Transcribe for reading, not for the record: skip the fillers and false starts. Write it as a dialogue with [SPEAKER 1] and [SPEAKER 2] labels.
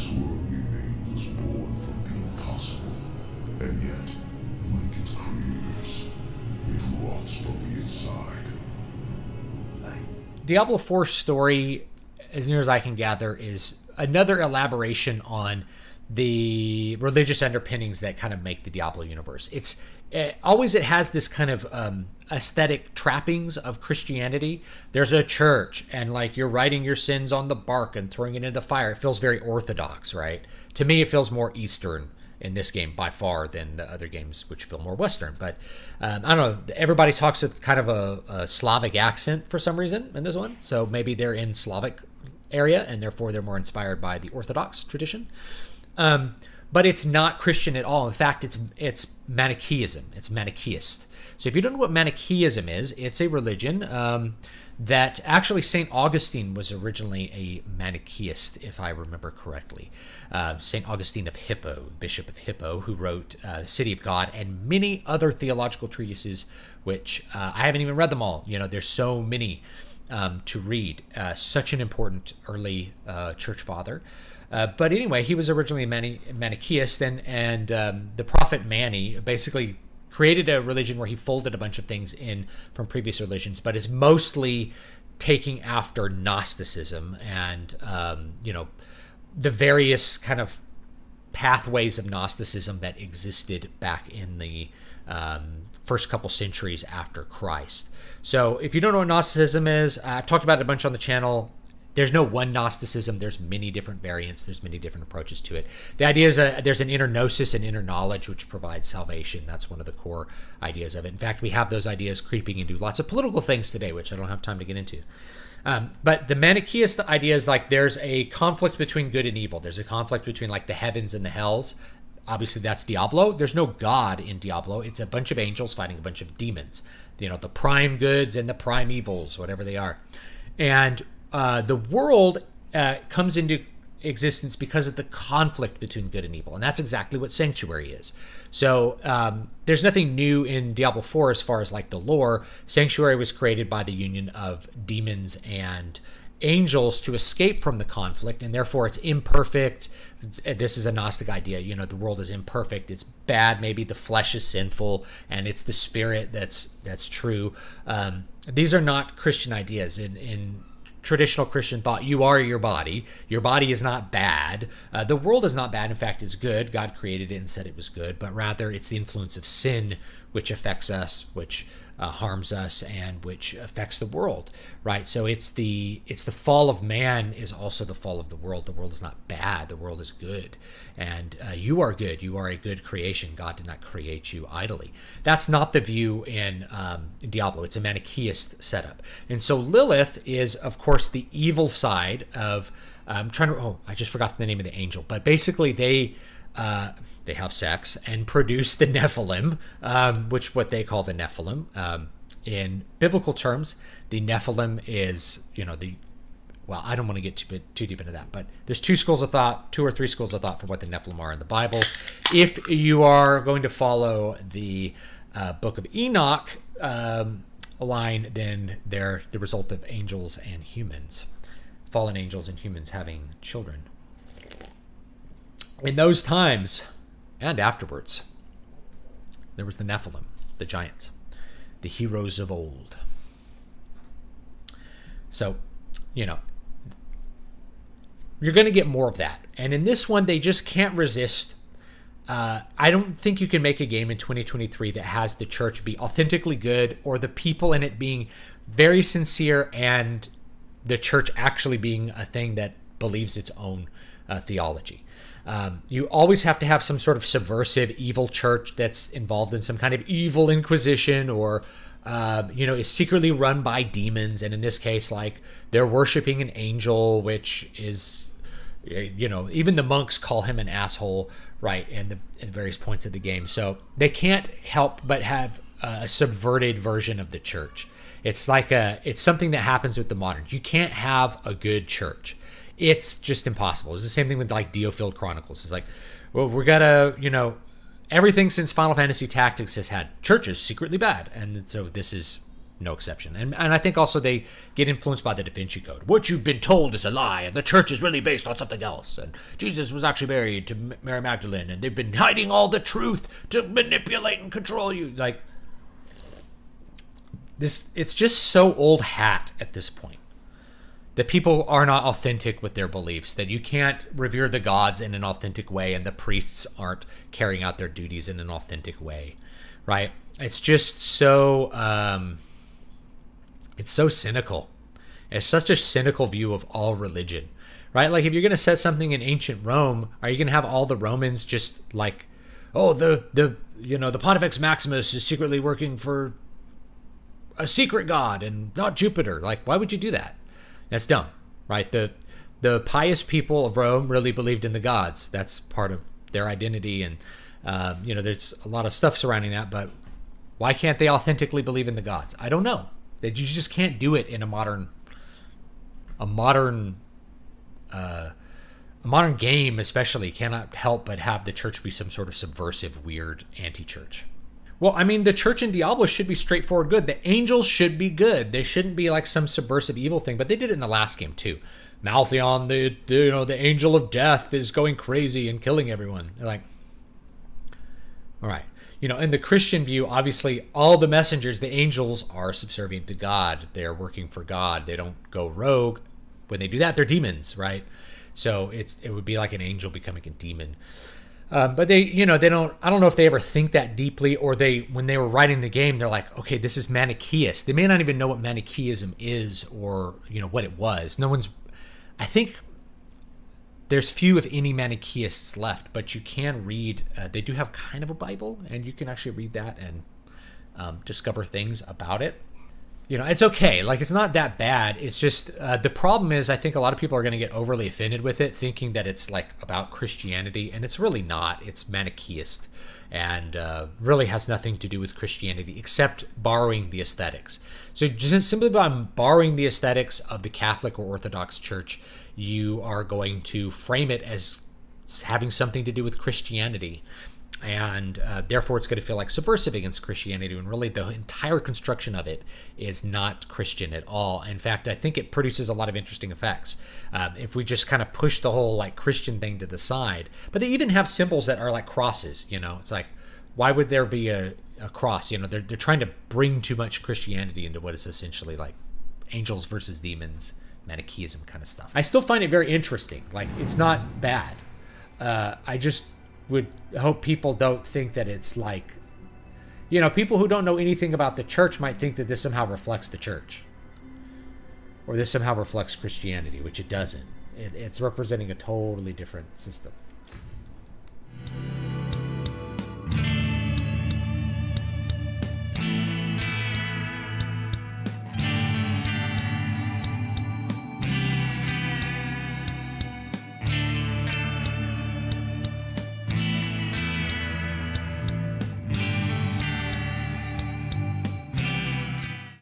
[SPEAKER 1] This world we made was born from the impossible, and yet, like its creators, it rots from the inside.
[SPEAKER 2] Diablo 4's story, as near as I can gather, is another elaboration on the religious underpinnings that kind of make the Diablo universe. It has this kind of aesthetic trappings of Christianity. There's a church, and like you're writing your sins on the bark and throwing it into the fire. It feels very orthodox, right? To me, it feels more Eastern in this game by far than the other games, which feel more Western. But I don't know. Everybody talks with kind of a Slavic accent for some reason in this one, so maybe they're in Slavic area and therefore they're more inspired by the Orthodox tradition. But it's not Christian at all. In fact, it's Manichaeism. It's Manichaeist. So if you don't know what Manichaeism is, it's a religion that actually St. Augustine was originally a Manichaeist, if I remember correctly. St. Augustine of Hippo, Bishop of Hippo, who wrote The City of God and many other theological treatises, which I haven't even read them all. There's so many to read. Such an important early church father. But anyway, he was originally a Manichaeist, and the prophet Mani basically created a religion where he folded a bunch of things in from previous religions, but is mostly taking after Gnosticism and the various kind of pathways of Gnosticism that existed back in the first couple centuries after Christ. So if you don't know what Gnosticism is, I've talked about it a bunch on the channel. There's no one Gnosticism. There's many different variants. There's many different approaches to it. The idea is there's an inner gnosis and inner knowledge which provides salvation. That's one of the core ideas of it. In fact, we have those ideas creeping into lots of political things today, which I don't have time to get into. But the Manichaeist idea is like there's a conflict between good and evil. There's a conflict between like the heavens and the hells. Obviously, that's Diablo. There's no God in Diablo. It's a bunch of angels fighting a bunch of demons. The prime goods and the prime evils, whatever they are. And the world comes into existence because of the conflict between good and evil. And that's exactly what Sanctuary is. So there's nothing new in Diablo 4 as far as like the lore. Sanctuary was created by the union of demons and angels to escape from the conflict, and therefore it's imperfect. This is a Gnostic idea. The world is imperfect. It's bad. Maybe the flesh is sinful, and it's the spirit that's true. These are not Christian ideas. In traditional Christian thought, you are your body. Your body is not bad. The world is not bad. In fact, it's good. God created it and said it was good, but rather it's the influence of sin which affects us, which harms us, and which affects the world, right? So it's the fall of man is also the fall of the world. The world is not bad. The world is good, and you are good. You are a good creation. God did not create you idly. That's not the view in Diablo. It's a Manichaeist setup, and so Lilith is, of course, the evil side of. I just forgot the name of the angel, but basically they have sex and produce the Nephilim, which what they call the Nephilim. In biblical terms, the Nephilim is, I don't want to get too deep into that, but there's two or three schools of thought for what the Nephilim are in the Bible. If you are going to follow the book of Enoch line, then they're the result of angels and humans, fallen angels and humans having children. In those times, and afterwards, there was the Nephilim, the giants, the heroes of old. So, you're going to get more of that. And in this one, they just can't resist. I don't think you can make a game in 2023 that has the church be authentically good or the people in it being very sincere and the church actually being a thing that believes its own theology. You always have to have some sort of subversive evil church that's involved in some kind of evil inquisition or, is secretly run by demons. And in this case, like they're worshiping an angel, which is, even the monks call him an asshole, right? And at various points of the game. So they can't help but have a subverted version of the church. It's like it's something that happens with the modern. You can't have a good church. It's just impossible. It's the same thing with like Diofield Chronicles. It's like, well, we gotta, everything since Final Fantasy Tactics has had churches secretly bad. And so this is no exception. And I think also they get influenced by the Da Vinci Code. What you've been told is a lie, and the church is really based on something else. And Jesus was actually married to Mary Magdalene, and they've been hiding all the truth to manipulate and control you. Like, this, it's just so old hat at this point. That people are not authentic with their beliefs, that you can't revere the gods in an authentic way, and the priests aren't carrying out their duties in an authentic way, right? It's just so, it's so cynical. It's such a cynical view of all religion, right? Like, if you're going to set something in ancient Rome, are you going to have all the Romans just like, oh, the Pontifex Maximus is secretly working for a secret god and not Jupiter? Like, why would you do that? That's dumb, right? The pious people of Rome really believed in the gods. That's part of their identity, and there's a lot of stuff surrounding that. But why can't they authentically believe in the gods? I don't know. That you just can't do it in a modern game, especially, cannot help but have the church be some sort of subversive, weird anti-church. Well, I mean, the church in Diablo should be straightforward good. The angels should be good. They shouldn't be like some subversive evil thing. But they did it in the last game too. Malthion, the angel of death, is going crazy and killing everyone. They're like, all right. In the Christian view, obviously, all the messengers, the angels, are subservient to God. They are working for God. They don't go rogue. When they do that, they're demons, right? So it would be like an angel becoming a demon. But they don't, I don't know if they ever think that deeply, or when they were writing the game, they're like, okay, this is Manichaeist. They may not even know what Manichaeism is, or, what it was. I think there's few, if any, Manichaeists left, but you can read, they do have kind of a Bible, and you can actually read that and discover things about it. It's okay. Like, it's not that bad. It's just, the problem is, I think a lot of people are going to get overly offended with it, thinking that it's like about Christianity, and it's really not. It's Manichaeist, and really has nothing to do with Christianity, except borrowing the aesthetics. So just simply by borrowing the aesthetics of the Catholic or Orthodox Church, you are going to frame it as having something to do with Christianity. And therefore, it's going to feel like subversive against Christianity, when really the entire construction of it is not Christian at all. In fact, I think it produces a lot of interesting effects if we just kind of push the whole like Christian thing to the side. But they even have symbols that are like crosses. It's like, why would there be a cross? They're trying to bring too much Christianity into what is essentially like angels versus demons, Manichaeism kind of stuff. I still find it very interesting. Like, it's not bad. I just would hope people don't think that it's like, people who don't know anything about the church might think that this somehow reflects the church, or this somehow reflects Christianity, which it doesn't. It's representing a totally different system.